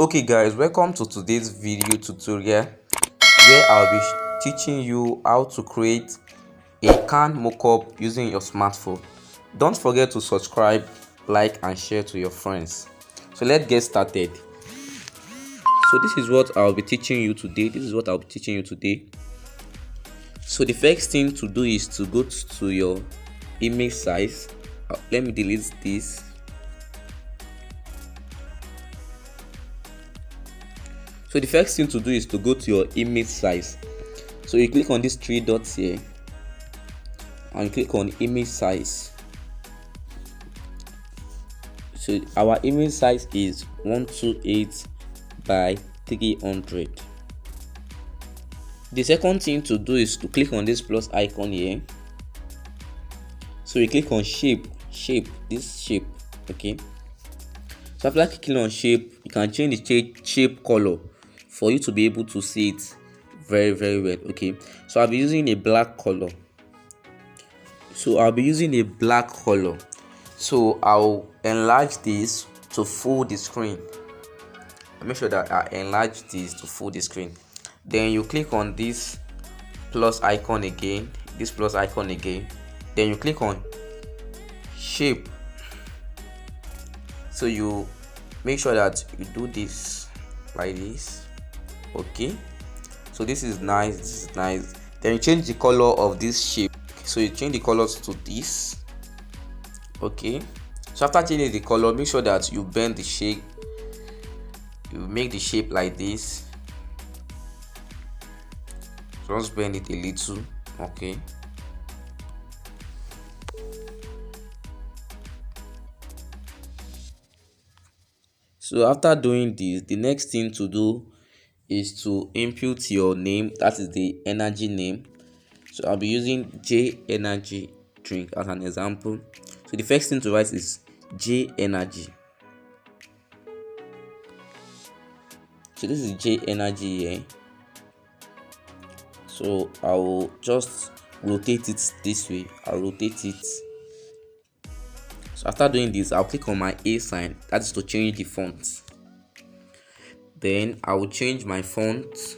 Okay guys, welcome to today's video tutorial where I'll be teaching you how to create a can mockup using your smartphone. Don't forget to subscribe, like and share to your friends. So let's get started. So this is what I'll be teaching you today. So the first thing to do is to go to your image size. Let me delete this. So the first thing to do is to go to your image size. So you click on these three dots here and click on image size. So our image size is 128 by 300. The second thing to do is to click on this plus icon here. So you click on shape, this shape. Okay, so after clicking on shape, you can change the shape color for you to be able to see it very well. Okay, so I'll be using a black color. So I'll enlarge this to full the screen. Make sure that I enlarge this to full the screen. Then you click on this plus icon again, then you click on shape. So you make sure that you do this like this. Okay, so this is nice. Then you change the color of this shape. So you change the colors to this. Okay, so after changing the color, make sure that you bend the shape. You make the shape like this. Just bend it a little. Okay, so after doing this, the next thing to do is to input your name, that is the energy name. So I'll be using J Energy drink as an example. So the first thing to write is J Energy. So this is J Energy here. So I will just rotate it this way. So after doing this, I'll click on my A sign, that is to change the font. Then I will change my font.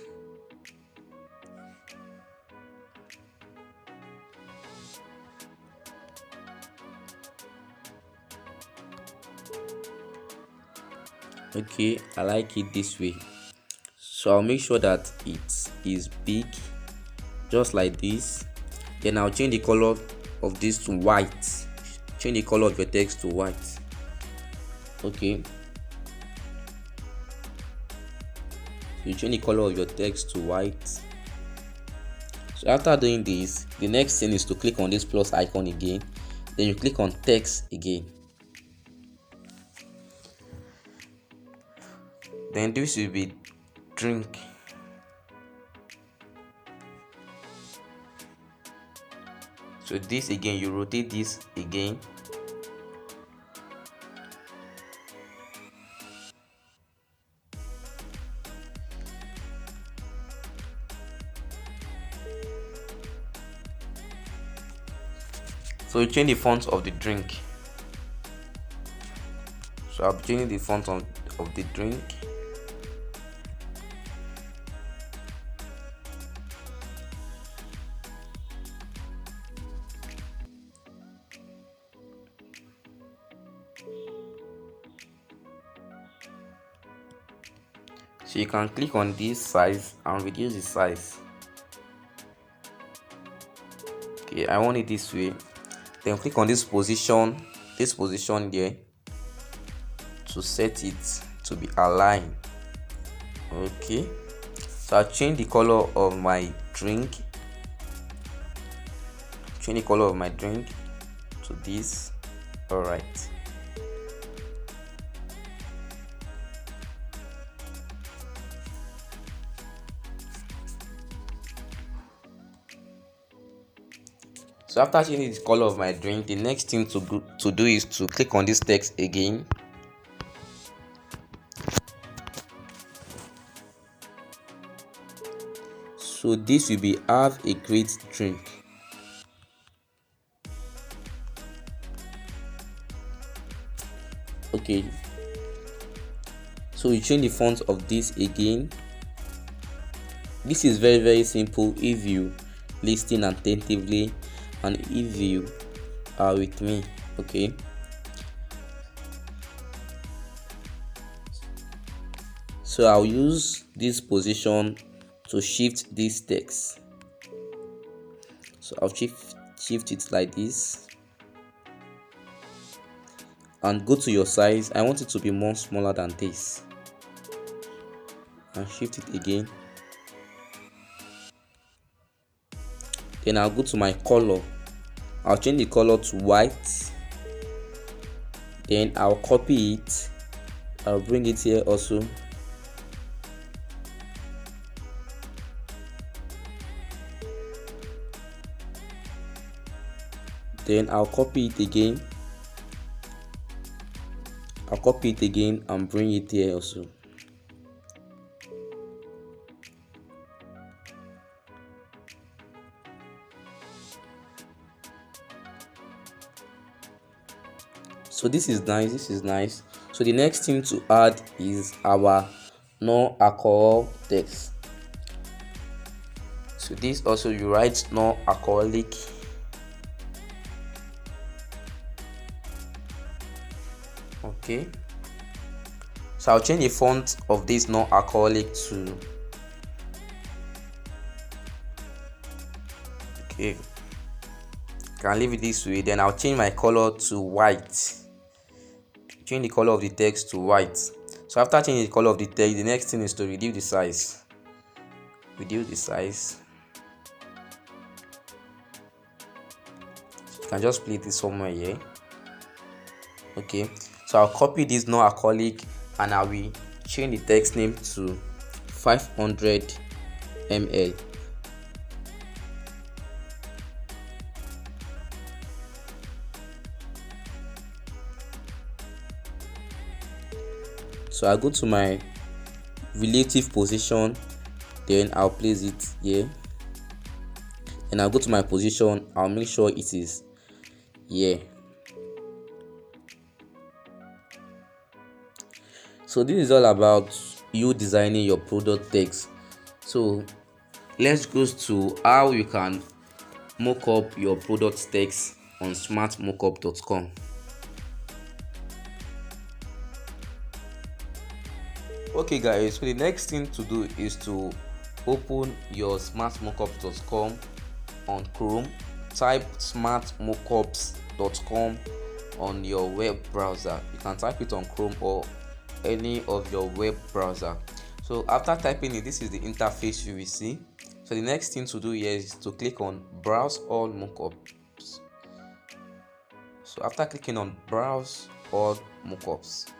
Okay, I like it this way. So I'll make sure that it is big, just like this. Then I'll change the color of this to white. Change the color of your text to white. Okay, you change the color of your text to white. So after doing this, the next thing is to click on this plus icon again. Then you click on text again. Then this will be drink. So this again, you rotate this again. So you change the font of the drink. So I'll be changing the font of the drink. So you can click on this size and reduce the size. Okay, I want it this way. Then click on this position here to set it to be aligned. Okay, so I change the color of my drink. To this. All right. So after changing the color of my drink, the next thing to do is to click on this text again. So this will be have a great drink. Okay, So you change the font of this again. This is very simple if you listen attentively and if you are with me. Okay, so I'll use this position to shift this text. So I'll shift it like this and go to your size. I want it to be more smaller than this, and shift it again. Then I'll go to my color. I'll change the color to white. Then I'll copy it. I'll bring it here also. Then I'll copy it again. I'll copy it again and bring it here also. So this is nice. So the next thing to add is our non-alcohol text. So this also, you write non-alcoholic. Okay, so I'll change the font of this non-alcoholic to, okay, can leave it this way. Then I'll change my color to white. Change the color of the text to white. So after changing the color of the text, the next thing is to reduce the size. You can just place it somewhere here. Okay, so I'll copy this non-alcoholic and I will change the text name to 500 ml. So I go to my relative position, then I'll place it here, and I'll go to my position. I'll make sure it is here. So this is all about you designing your product text. So let's go to how you can mock up your product text on smartmockup.com. Okay guys, so the next thing to do is to open your smartmockup.com on Chrome. Type smartmockups.com on your web browser. You can type it on Chrome or any of your web browser. So after typing it, this is the interface you will see. So the next thing to do here is to click on browse all mockups. So after clicking on browse all mockups,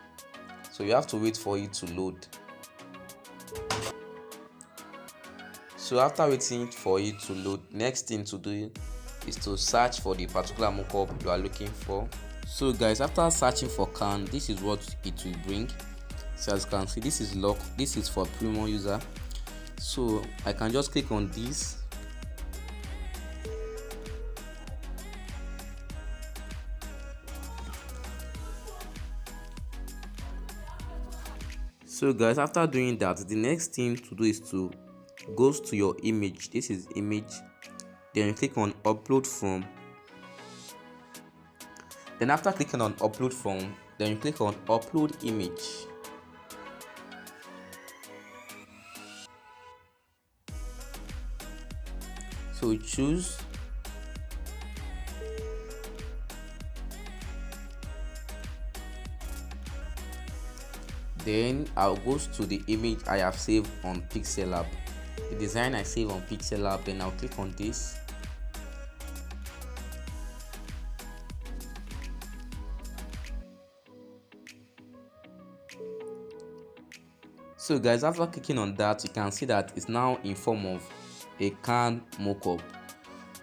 so you have to wait for it to load. So after waiting for it to load, next thing to do is to search for the particular mockup you are looking for. So guys, after searching for can, this is what it will bring. So as you can see, this is lock. This is for premium user. So I can just click on this. So guys, after doing that, the next thing to do is to go to your image. This is image. Then you click on upload from. Then after clicking on upload from, then you click on upload image. So we choose. Then I'll go to the image I have saved on Pixellab. The design I save on Pixellab, then I'll click on this. So guys, after clicking on that, you can see that it's now in form of a can mockup.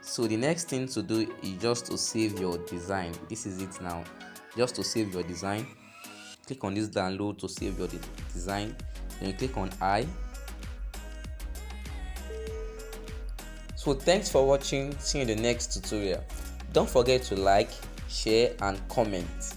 So the next thing to do is just to save your design. This is it now. Just to save your design, click on this download to save your design. Then you click on I. So thanks for watching. See you in the next tutorial. Don't forget to like, share and comment.